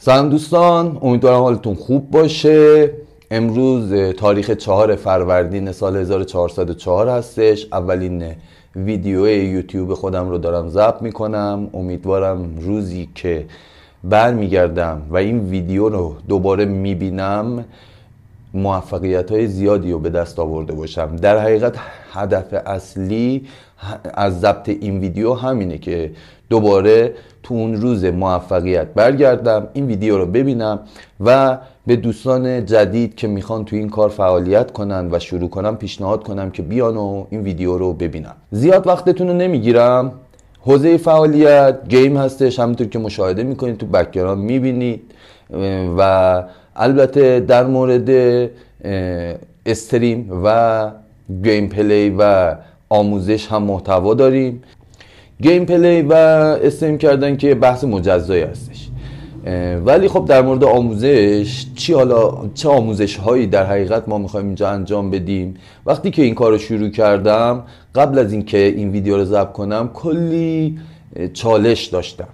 سلام دوستان، امیدوارم حالتون خوب باشه. امروز تاریخ 4 فروردین سال 1404 هستش. اولین ویدیو یوتیوب خودم رو دارم ضبط میکنم. امیدوارم روزی که برمیگردم و این ویدیو رو دوباره میبینم موفقیت های زیادی رو به دست آورده باشم. در حقیقت هدف اصلی از ضبط این ویدیو همینه که دوباره تو اون روز موفقیت برگردم، این ویدیو رو ببینم و به دوستان جدید که میخوان تو این کار فعالیت کنن و شروع کنن پیشنهاد کنم که بیان و این ویدیو رو ببینن. زیاد وقتتون رو نمیگیرم. حوزه فعالیت گیم هستش، همونطور که مشاهده میکنید تو بک‌گراند میبینید و البته در مورد استریم و گیم پلی و آموزش هم محتوا داریم. گیم پلی و استریم کردن که بحث مجزایی هستش، ولی خب در مورد آموزش چه آموزش هایی در حقیقت ما میخوایم اینجا انجام بدیم. وقتی که این کار رو شروع کردم، قبل از اینکه این ویدیو رو ضبط کنم کلی چالش داشتم.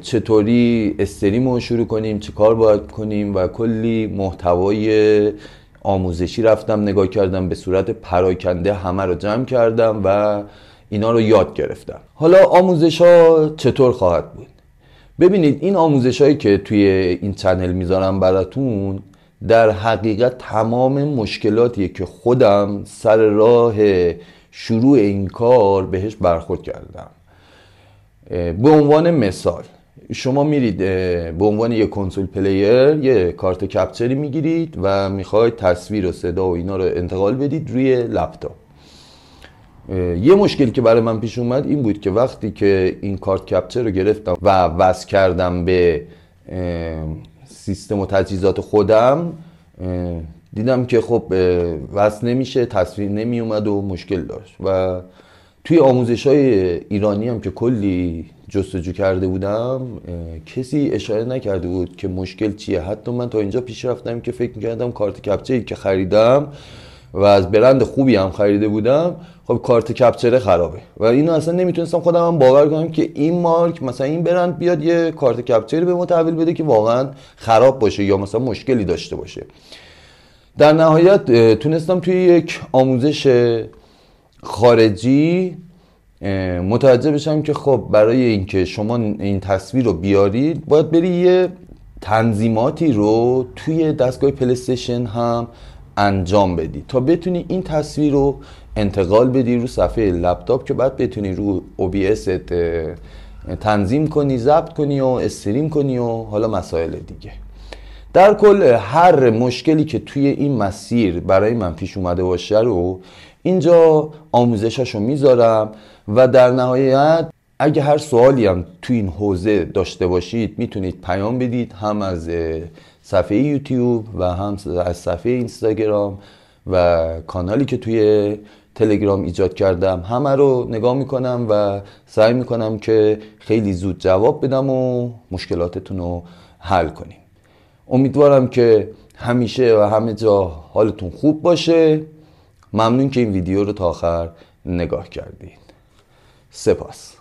چطوری استریم رو شروع کنیم، چه کار باید کنیم و کلی محتوای آموزشی رفتم نگاه کردم، به صورت پراکنده همه رو جمع کردم و اینا رو یاد گرفتم. حالا آموزش ها چطور خواهد بود؟ ببینید، این آموزش هایی که توی این چنل میذارم براتون در حقیقت تمام مشکلاتیه که خودم سر راه شروع این کار بهش برخورد کردم. به عنوان مثال شما میرید به عنوان یک کنسول پلیر یه کارت کپچری میگیرید و میخواید تصویر و صدا و اینا رو انتقال بدید روی لپتاپ. یه مشکلی که برای من پیش اومد این بود که وقتی که این کارت کپچر رو گرفتم و وصل کردم به سیستم و تجهیزات خودم، دیدم که خب وصل نمیشه، تصویر نمی اومد و مشکل داشت. و توی آموزش های ایرانی هم که کلی جستجو کرده بودم، کسی اشاره نکرده بود که مشکل چیه. حتی من تا اینجا پیش رفتم که فکر میکردم کارت کپچری که خریدم و از برند خوبی هم خریده بودم، خب کارت کپچر خرابه و اینو اصلا نمیتونستم خودم هم باور کنم که این مارک مثلا این برند بیاد یه کارت کپچری به ما تحویل بده که واقعا خراب باشه یا مثلا مشکلی داشته باشه. در نهایت تونستم توی یک آموزش خارجی متوجه بشم که خب برای اینکه شما این تصویر رو بیارید باید بری یه تنظیماتی رو توی دستگاه پلی استیشن هم انجام بدی تا بتونی این تصویر رو انتقال بدی رو صفحه لپتاپ که بعد بتونی رو OBS تنظیم کنی، ضبط کنی و استریم کنی و حالا مسائل دیگه. در کل هر مشکلی که توی این مسیر برای من پیش اومده باشه رو اینجا آموزشاشو میذارم و در نهایت اگه هر سوالی هم توی این حوزه داشته باشید میتونید پیام بدید، هم از صفحه یوتیوب و هم از صفحه اینستاگرام و کانالی که توی تلگرام ایجاد کردم. همه رو نگاه میکنم و سعی میکنم که خیلی زود جواب بدم و مشکلاتتون رو حل کنیم. امیدوارم که همیشه و همه جا حالتون خوب باشه. ممنون که این ویدیو رو تا آخر نگاه کردید. سپاس.